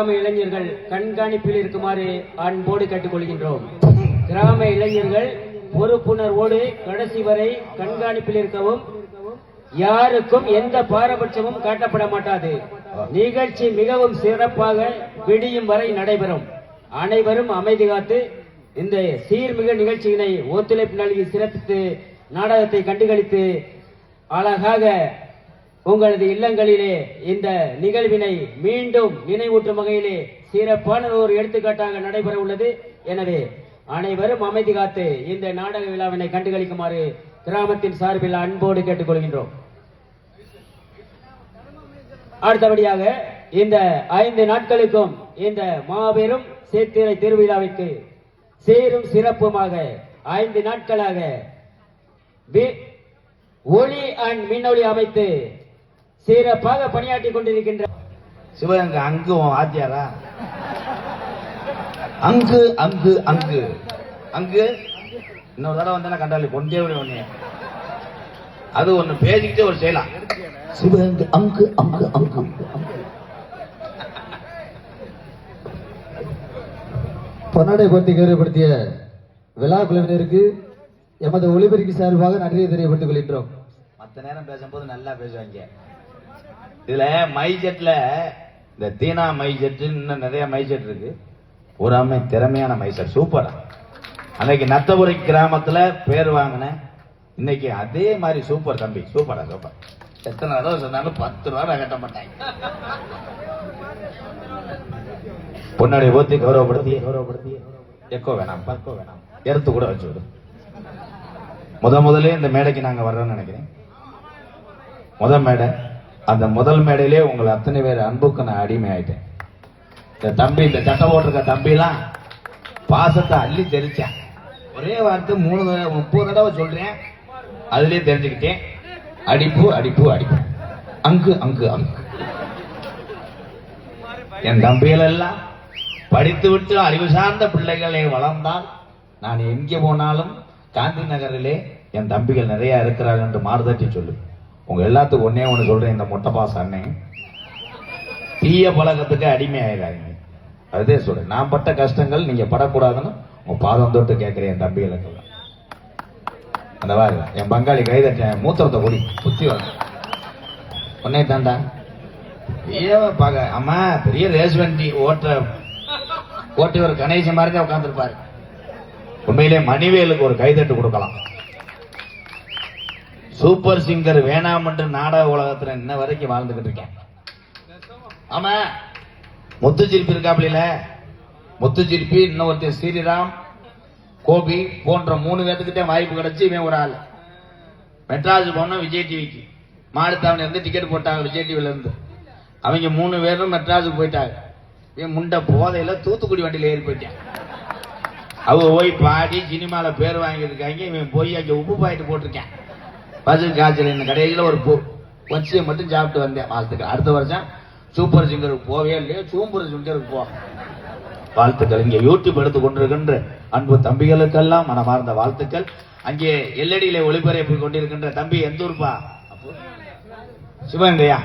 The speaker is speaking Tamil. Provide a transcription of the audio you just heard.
கிராம இளைஞர்கள் கண்காணிப்பில் இருக்குமாறு அன்போடு கேட்டுக்கொள்கின்றோம். கிராம இளைஞர்கள் பொறுப்புணர்வோடு கடைசி வரை கண்காணிப்பில் இருக்கவும், யாருக்கும் எந்த பாரபட்சமும் காட்டப்பட மாட்டாது. நிகழ்ச்சி மிகவும் சிறப்பாக விடியும் வரை நடைபெறும். அனைவரும் அமைதி காத்து இந்த சீர்மிகு நிகழ்ச்சியினை ஒத்துழைப்பு நல்கி சிறப்பித்து நாடகத்தை கண்டுகளித்து அழகாக உங்களது இல்லங்களிலே இந்த நிகழ்வினை மீண்டும் நினைவூட்டும் வகையிலே சிறப்பான ஒரு எடுத்துக்காட்டாக நடைபெற உள்ளது. எனவே அனைவரும் அமைதி காத்து இந்த நாடக விழாவினை கண்டுகளிக்குமாறு கிராமத்தின் சார்பில் அன்போடு கேட்டுக்கொள்கின்றோம். அடுத்தபடியாக இந்த 5 நாட்களுக்கும் இந்த மாபெரும் சேத்திரை திருவிழாவிற்கு சீரும் சிறப்புமாக 5 நாட்களாக ஒளி அண்ட் மின்னொளி அமைத்து சிறப்பாக பணியாற்றி கொண்டிருக்கின்ற சிவகங்கை அங்கு ஆத்தியாரா அங்கு அங்கு அங்கு அங்கு இன்னொரு தடவை வந்தா கண்டாலி கொண்டே ஒண்ணு அது ஒண்ணு பேசிக்கிட்டே ஒரு செய்யலாம். சிவகங்கை அங்கு அங்கு அங்கு பொன்னாடை போர்த்தி கௌரவப்படுத்திய விழா குழுவினருக்கு எமது ஒளிபெருக்கி சார்பாக நன்றியை தெரியப்பட்டுக் கொள்கின்றோம். மற்ற நேரம் பேசும்போது நல்லா பேசுவாங்க. இதுல மைஜெட்ல இந்த தீனா மைஜெட் இன்னும் நிறைய மைஜெட் இருக்கு. ஒரு அம்மை திறமையான மைசர் சூப்பரா. அன்னைக்கு நத்தபுரை கிராமத்துல பேர் வாங்கின இன்னைக்கு அதே மாதிரி சூப்பர் தம்பி சூப்பரா சூப்பர். எத்தனை தடவை சொன்னாலும் 10 ரூபா கட்ட மாட்டாங்க. பொன்னாடை ஓத்தி கௌரவப்படுத்தி எக்கோ வேணாம் பக்கோ வேணாம் எடுத்து கூட வச்சு விடு. முதல்ல இந்த மேடைக்கு நாங்க வர்றோம்னு நினைக்கிறேன். மேடை அந்த முதல் மேடையிலே உங்களை அத்தனை பேர் அன்புக்கு நான் அடிமை ஆயிட்டேன். இந்த தம்பி இந்த சட்டை போட்டிருக்க தம்பி எல்லாம் பாசத்தை அள்ளி தெரிச்சேன். ஒரே வார்த்தை 30 தடவை சொல்றேன். அதுலயே தெரிஞ்சுக்கிட்டேன். அடிப்பு அடிப்பு அடிப்பு அங்கு அங்கு அங்கு. என் தம்பிகள் எல்லாம் படித்து விட்டு அறிவு சார்ந்த பிள்ளைகளை வளர்ந்தால் நான் எங்கே போனாலும் காந்தி நகரிலே என் தம்பிகள் நிறைய இருக்கிறார்கள் என்று மாறுதட்டி சொல்லு. உங்க எல்லாத்துக்கும் ஒன்னே ஒண்ணு சொல்றேன். இந்த மொட்டை பாஸ் அண்ணன் தீய பழக்கத்துக்கு அடிமை ஆயிடாதீங்க. அதே சொல்றேன். நான் பட்ட கஷ்டங்கள் நீங்க படக்கூடாதுன்னு உங்க பாதம் தொட்டு கேட்கிறேன். என் தம்பிகளுக்கு அந்த வாரு என் பங்காளி கைதட்ட மூத்திரத்தை கூடி புத்தி வர உன்னே தாண்டா பாக்க அம்மா பெரிய ரேஸ் வண்டி ஓட்டிவர் கணேசன் மாதிரி தான் உட்கார்ந்துருப்பாரு. உண்மையிலே மணிவேலுக்கு ஒரு கைதட்டு கொடுக்கலாம். சூப்பர் சிங்கர் வேணாம் என்று நாடக உலகத்துல இன்ன வரைக்கும் வாழ்ந்துகிட்டு இருக்கேன். ஆமா முத்துச்சிற்பி இருக்காப்ல முத்துச்சிற்பி இன்னொருத்தர் ஸ்ரீராம் கோபி போன்ற 3 பேத்துக்கிட்டே வாய்ப்பு கிடைச்சு இவன் ஒரு ஆள். மெட்ராஸ் போனோம் விஜய் டிவிக்கு மாடுத்தாவணி இருந்து டிக்கெட் போட்டாங்க. விஜய் டிவில இருந்து அவங்க 3 பேரும் மெட்ராஸுக்கு போயிட்டாங்க. இவன் முண்டை போதையில தூத்துக்குடி வண்டியில ஏறி போயிட்டான். அவங்க போய் பாடி சினிமால பேர் வாங்கியிருக்காங்க. இவன் போய் அங்க உப்பு பாயிட்டு போட்டிருக்கேன். பசு காய்ச்சல் என்ன கடையில ஒரு வச்சியை மட்டும் சாப்பிட்டு வந்தேன். வாழ்த்துக்கள். அடுத்த வருஷம் சூப்பர் சிங்கருக்கு போவே இல்லையோ சூப்பர் சிங்கருக்கு போ. வாழ்த்துக்கள். இங்கே யூடியூப் எடுத்துக் கொண்டிருக்கின்ற அன்பு தம்பிகளுக்கெல்லாம் மனமார்ந்த வாழ்த்துக்கள். அங்கே எல்எடியில ஒளிபரப்பு கொண்டிருக்கின்ற தம்பி எந்த ஊர்ப்பா? சிவகங்கையா?